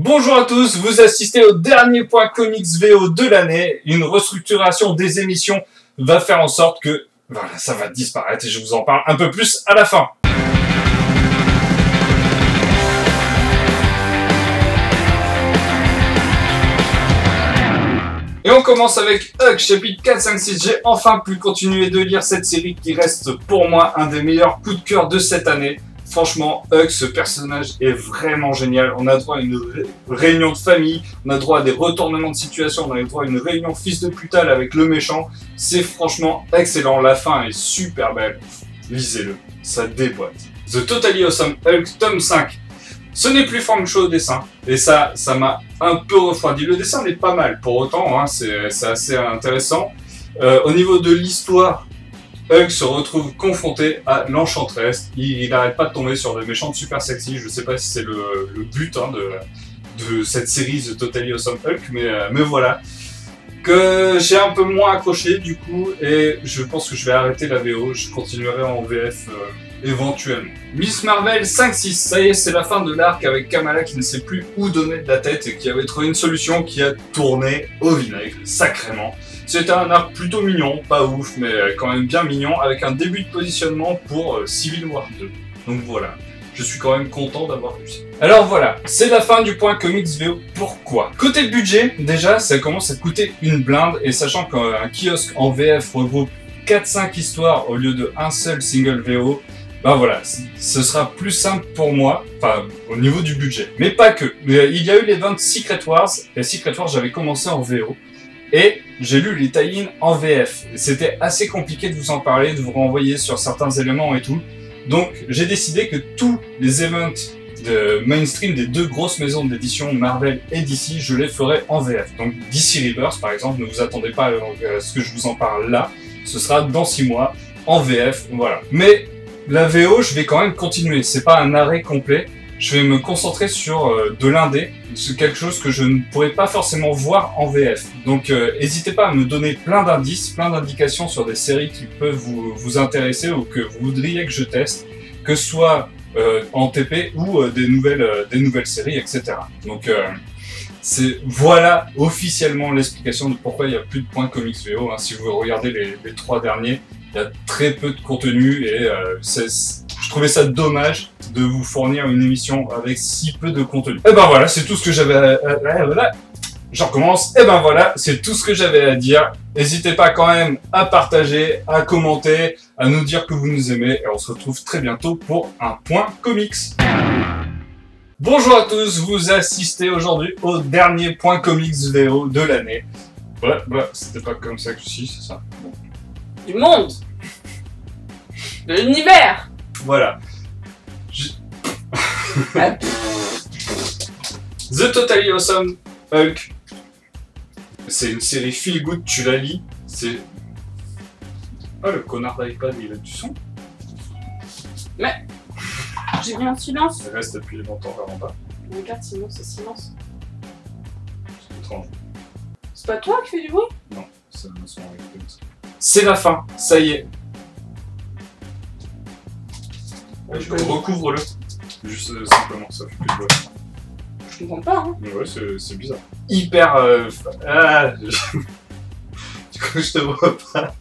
Bonjour à tous, vous assistez au dernier point comics VO de l'année. Une restructuration des émissions va faire en sorte que voilà, ça va disparaître et je vous en parle un peu plus à la fin. Et on commence avec Hulk, chapitre 4, 5, 6. J'ai enfin pu continuer de lire cette série qui reste pour moi un des meilleurs coups de cœur de cette année. Franchement, Hulk, ce personnage est vraiment génial. On a droit à une réunion de famille, on a droit à des retournements de situation, on a droit à une réunion fils de putal avec le méchant. C'est franchement excellent, la fin est super belle. Lisez-le, ça déboîte. The Totally Awesome Hulk, tome 5. Ce n'est plus Frank Cho au dessin, et ça m'a un peu refroidi. Le dessin est pas mal, pour autant, hein, c'est assez intéressant. Au niveau de l'histoire, Hulk se retrouve confronté à l'Enchantress. Il n'arrête pas de tomber sur des méchantes super sexy. Je sais pas si c'est le but hein, de cette série The Totally Awesome Hulk, mais voilà. Que j'ai un peu moins accroché du coup, et je pense que je vais arrêter la VO. Je continuerai en VF éventuellement. Miss Marvel 5-6, ça y est, c'est la fin de l'arc avec Kamala qui ne sait plus où donner de la tête et qui avait trouvé une solution qui a tourné au vinaigre, sacrément. C'était un arc plutôt mignon, pas ouf, mais quand même bien mignon, avec un début de positionnement pour Civil War 2. Donc voilà, je suis quand même content d'avoir vu ça. Alors voilà, c'est la fin du point comics VO. Pourquoi? Côté budget, déjà, ça commence à coûter une blinde, et sachant qu'un kiosque en VF regroupe 4-5 histoires au lieu de un seul single VO, ben voilà, ce sera plus simple pour moi, enfin au niveau du budget. Mais pas que. Il y a eu les 20 Secret Wars, et Secret Wars j'avais commencé en VO. Et j'ai lu les tie-in en VF. C'était assez compliqué de vous en parler, de vous renvoyer sur certains éléments et tout. Donc j'ai décidé que tous les events de mainstream des deux grosses maisons d'édition, Marvel et DC, je les ferai en VF. Donc DC Rebirth par exemple, ne vous attendez pas à ce que je vous en parle là. Ce sera dans 6 mois, en VF, voilà. Mais la VO, je vais quand même continuer. C'est pas un arrêt complet. Je vais me concentrer sur de l'indé, c'est quelque chose que je ne pourrais pas forcément voir en VF. Donc n'hésitez pas à me donner plein d'indices, plein d'indications sur des séries qui peuvent vous intéresser ou que vous voudriez que je teste, que ce soit en TP ou des nouvelles séries, etc. Donc voilà officiellement l'explication de pourquoi il n'y a plus de points comics VO. Hein. Si vous regardez les 3 derniers, il y a très peu de contenu et je trouvais ça dommage de vous fournir une émission avec si peu de contenu. Et ben voilà, c'est tout ce que j'avais j'en recommence. Et ben voilà, c'est tout ce que j'avais à dire. N'hésitez pas quand même à partager, à commenter, à nous dire que vous nous aimez. Et on se retrouve très bientôt pour un point comics. Bonjour à tous, vous assistez aujourd'hui au dernier point comics VO de l'année. Ouais, c'était pas comme ça que si, c'est ça. Bon. Du monde, de l'univers. Voilà. The Totally Awesome Hulk. C'est une série feel good, tu la lis. C'est. Ah, le connard d'iPad, il a du son. Mais. J'ai mis en silence. Il reste depuis longtemps, vraiment pas. Regarde, sinon c'est silence. C'est étrange. C'est pas toi qui fais du bruit? Non, c'est un son avec comme ça. C'est la fin, ça y est. Ouais, recouvre-le. Juste simplement, ça fait plus de bruit. Je comprends pas, hein. Ouais, c'est bizarre. Hyper. Du coup, je te vois pas.